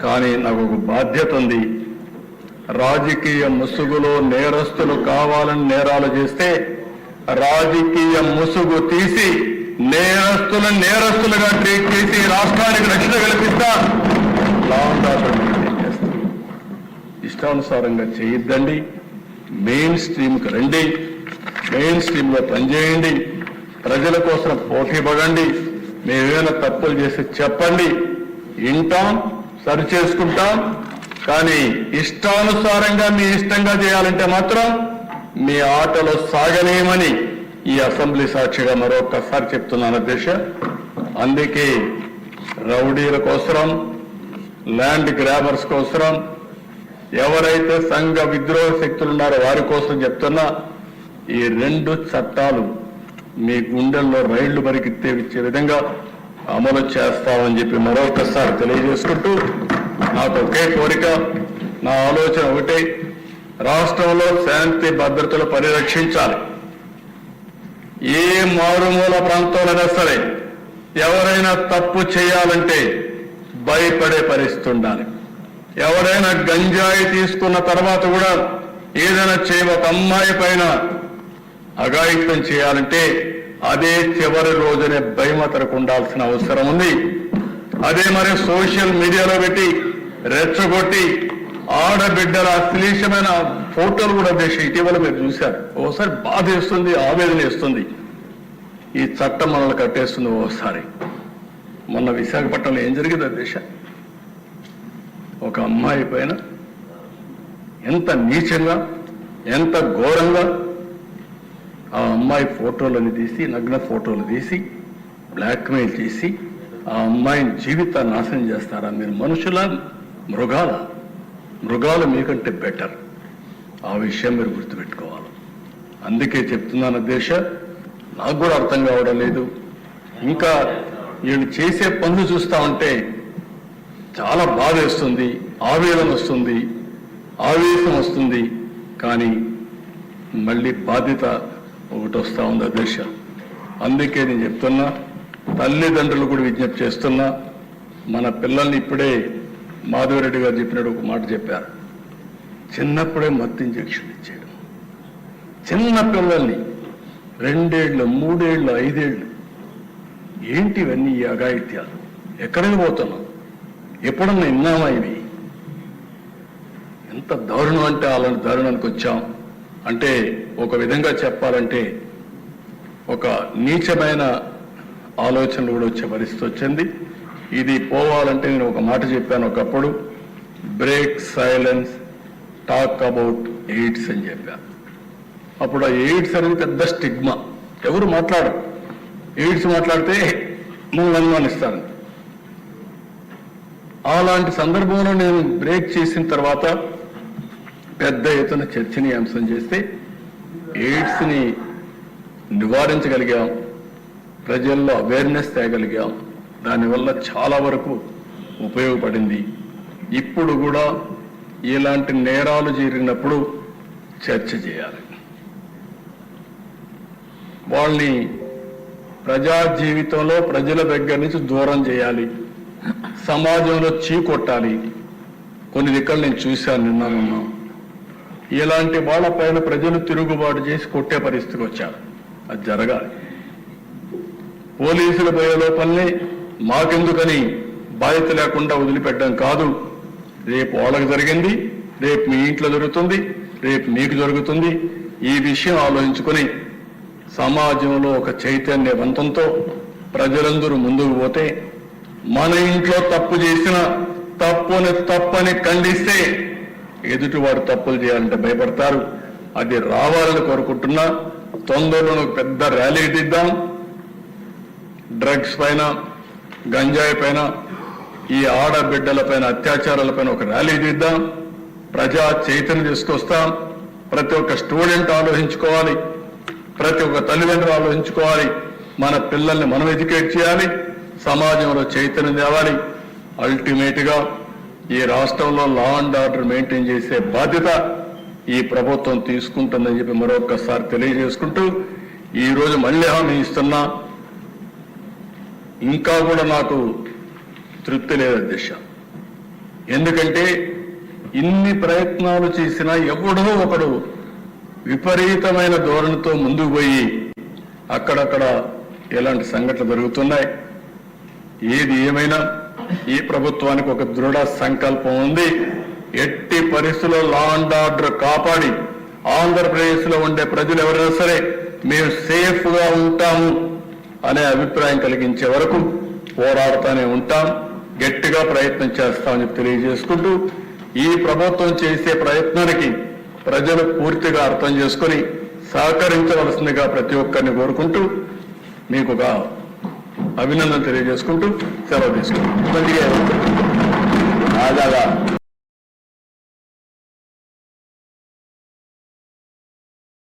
కానీ నాకు ఒక బాధ్యత ఉంది. రాజకీయ ముసుగులో నేరస్తులు కావాలని నేరాలు చేస్తే రాజకీయ ముసుగు తీసి నేరస్తులుగా ట్రీట్ చేసి రాష్ట్రానికి రక్షణ కల్పిస్తా. లా అండ్ ఆర్డర్ మెయింటైన్ చేస్తా. ఇష్టానుసారంగా చేయొద్దండి. మెయిన్ స్ట్రీమ్కి రండి, మెయిన్ స్ట్రీమ్లో పనిచేయండి, ప్రజల కోసం పోటీ పడండి. మేమేమైనా తప్పులు చేసి చెప్పండి, వింటాం, సరి చేసుకుంటాం. కానీ ఇష్టానుసారంగా మీ ఇష్టంగా చేయాలంటే మాత్రం మీ ఆటలో సాగలేమని ఈ అసెంబ్లీ సాక్షిగా మరొకసారి చెప్తున్నాను అధ్యక్ష. అందుకే రౌడీల కోసరం, ల్యాండ్ గ్రాబర్స్ కోసరం, ఎవరైతే సంఘ విద్రోహ శక్తులు ఉన్నారో వారి కోసం చెప్తున్నా, ఈ 2 చట్టాలు మీ గుండెల్లో రైళ్లు పరిగెత్తే విధంగా అమలు చేస్తామని చెప్పి మరొకసారి తెలియజేసుకుంటూ, నాకు ఒకే కోరిక, నా ఆలోచన ఒకటే, రాష్ట్రంలో శాంతి భద్రతలు పరిరక్షించాలి. ఏ మారుమూల ప్రాంతంలోనే సరే ఎవరైనా తప్పు చేయాలంటే భయపడే పరిస్థితి ఉండాలి. ఎవరైనా గంజాయి తీసుకున్న తర్వాత కూడా ఏదైనా ఒక అమ్మాయి పైన అఘాయిత్యం చేయాలంటే అదే చివరి రోజునే భయమతరకు ఉండాల్సిన అవసరం ఉంది. అదే మరి సోషల్ మీడియాలో పెట్టి రెచ్చగొట్టి ఆడబిడ్డల అశ్లీలమైన ఫోటోలు కూడా దేశ ఇటీవల మీరు చూశారు. ఓసారి బాధ వేస్తుంది, ఆవేదన వేస్తుంది. ఈ చట్టం మనల్ని కట్టేస్తుంది. ఓసారి మొన్న విశాఖపట్నంలో ఏం జరిగింది దేశ, ఒక అమ్మాయి పైన ఎంత నీచంగా, ఎంత ఘోరంగా ఆ అమ్మాయి ఫోటోలను తీసి, నగ్న ఫోటోలు తీసి బ్లాక్మెయిల్ చేసి ఆ అమ్మాయిని జీవితాన్ని నాశనం చేస్తారా? మీరు మనుషుల, మృగాలు మీకంటే బెటర్. ఆ విషయం మీరు గుర్తుపెట్టుకోవాలి. అందుకే చెప్తున్నాను అధ్యక్ష, నాకు కూడా అర్థం కావడం లేదు. ఇంకా వీళ్ళు చేసే పనులు చూస్తా ఉంటే చాలా బాధ వేస్తుంది, ఆవేదన వస్తుంది, ఆవేశం వస్తుంది. కానీ మళ్ళీ బాధ్యత ఒకటి వస్తూ ఉంది అధ్యక్ష. అందుకే నేను చెప్తున్నా, తల్లిదండ్రులు కూడా విజ్ఞప్తి చేస్తున్నా, మన పిల్లల్ని ఇప్పుడే మాధవరెడ్డి గారు చెప్పినట్టు ఒక మాట చెప్పారు, చిన్నప్పుడే మత్తు ఇంజెక్షన్ ఇచ్చేయడం. చిన్న పిల్లల్ని 2 ఏళ్ళు, 3 ఏళ్ళు, 5 ఏళ్ళు, ఏంటి ఇవన్నీ? ఈ అఘాయిత్యాలు ఎక్కడికి పోతున్నాం? ఎప్పుడన్నా విన్నామా ఇవి? ఎంత దారుణం అంటే అలాంటి దారుణానికి వచ్చాం. అంటే ఒక విధంగా చెప్పాలంటే ఒక నీచమైన ఆలోచనలు కూడా వచ్చే పరిస్థితి వచ్చింది. ఇది పోవాలంటే నేను ఒక మాట చెప్పాను ఒకప్పుడు, break silence, talk about AIDS అని చెప్పాను. అప్పుడు ఆ ఎయిడ్స్ అనేది పెద్ద స్టిగ్మా, ఎవరు మాట్లాడరు. ఎయిడ్స్ మాట్లాడితే మమ్మల్ని అనుమానిస్తారు. అలాంటి సందర్భంలో నేను బ్రేక్ చేసిన తర్వాత పెద్ద ఎత్తున చర్చనీయాంశం చేస్తే ఎయిడ్స్ని నివారించగలిగాం, ప్రజల్లో అవేర్నెస్ తేగలిగాం. దానివల్ల చాలా వరకు ఉపయోగపడింది. ఇప్పుడు కూడా ఇలాంటి నేరాలు జరిగినప్పుడు చర్చ చేయాలి. వాళ్ళని ప్రజా జీవితంలో ప్రజల దగ్గర నుంచి దూరం చేయాలి, సమాజంలో చీకొట్టాలి. కొన్ని దిక్కలు నేను చూశాను, నిన్న ఇలాంటి వాళ్ళపైన ప్రజలు తిరుగుబాటు చేసి కొట్టే పరిస్థితికి వచ్చారు. అది జరగాలి. పోలీసులు పోయే లోపలనే మాకెందుకని బాధ్యత లేకుండా వదిలిపెట్టడం కాదు. రేపు వాళ్ళకి జరిగింది, రేపు మీ ఇంట్లో జరుగుతుంది, రేపు మీకు జరుగుతుంది. ఈ విషయం ఆలోచించుకొని సమాజంలో ఒక చైతన్యవంతంతో ప్రజలందరూ ముందుకు పోతే, మన ఇంట్లో తప్పు చేసిన తప్పని ఖండిస్తే ఎదుటివాడు తప్పులు చేయాలంటే భయపడతారు. అది రావాలని కోరుకుంటున్నా. తొందరలో పెద్ద ర్యాలీ తీద్దాం. డ్రగ్స్ పైన, గంజాయి పైన, ఈ ఆడబిడ్డల పైన అత్యాచారాల పైన ఒక ర్యాలీ తీద్దాం. ప్రజా చైతన్యం తీసుకొస్తాం. ప్రతి ఒక్క స్టూడెంట్ ఆలోచించుకోవాలి, ప్రతి ఒక్క తల్లిదండ్రులు ఆలోచించుకోవాలి. మన పిల్లల్ని మనం ఎడ్యుకేట్ చేయాలి, సమాజంలో చైతన్యం తేవాలి. అల్టిమేట్ గా ఈ రాష్ట్రంలో లా అండ్ ఆర్డర్ మెయింటైన్ చేసే బాధ్యత ఈ ప్రభుత్వం తీసుకుంటుందని చెప్పి మరొకసారి తెలియజేసుకుంటూ, ఈ రోజు మళ్ళీ హామీ ఇస్తున్నా. ఇంకా కూడా నాకు తృప్తి లేదు అధ్యక్ష. ఎందుకంటే ఇన్ని ప్రయత్నాలు చేసినా ఎవడో ఒకడు విపరీతమైన ధోరణితో ముందుకు పోయి అక్కడక్కడ ఎలాంటి సంఘటనలు జరుగుతున్నాయి. ఏది ఏమైనా ఈ ప్రభుత్వానికి ఒక దృఢ సంకల్పం ఉంది. ఎట్టి పరిస్థితుల్లో లా అండ్ ఆర్డర్ కాపాడి ఆంధ్రప్రదేశ్ లో ఉండే ప్రజలు ఎవరైనా సరే మేము సేఫ్ గా ఉంటాము అనే అభిప్రాయం కలిగించే వరకు పోరాడుతూనే ఉంటాం, గట్టిగా ప్రయత్నం చేస్తామని తెలియజేసుకుంటూ ఈ ప్రభుత్వం చేసే ప్రయత్నానికి ప్రజలు పూర్తిగా అర్థం చేసుకుని సహకరించవలసిందిగా ప్రతి ఒక్కరిని కోరుకుంటూ మీకు ఒక అభినందన తెలియజేసుకుంటూ సెలవు తీసుకుంటాం.